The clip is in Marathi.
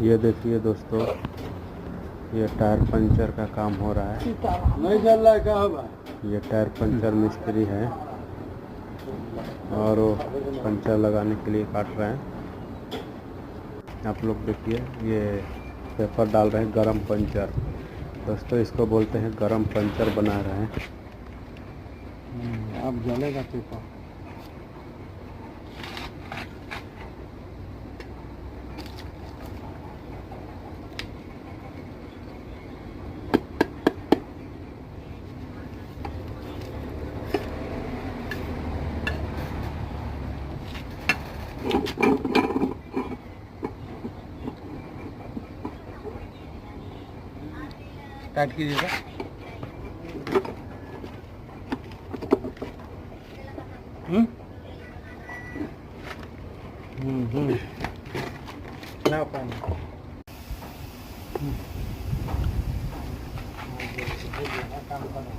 ये देखिए दोस्तों, ये टायर पंचर का काम हो रहा है। नहीं चल रहा है, क्या होगा? ये टायर पंचर मिस्त्री है और वो पंचर लगाने के लिए काट रहे हैं। आप लोग देखिए, ये पेपर डाल रहे हैं गरम पंचर। दोस्तों इसको बोलते हैं गरम पंचर बना रहे हैं। अब जलेगा पेपर। टाइट कीजिएगा। ना पानी। काम करो।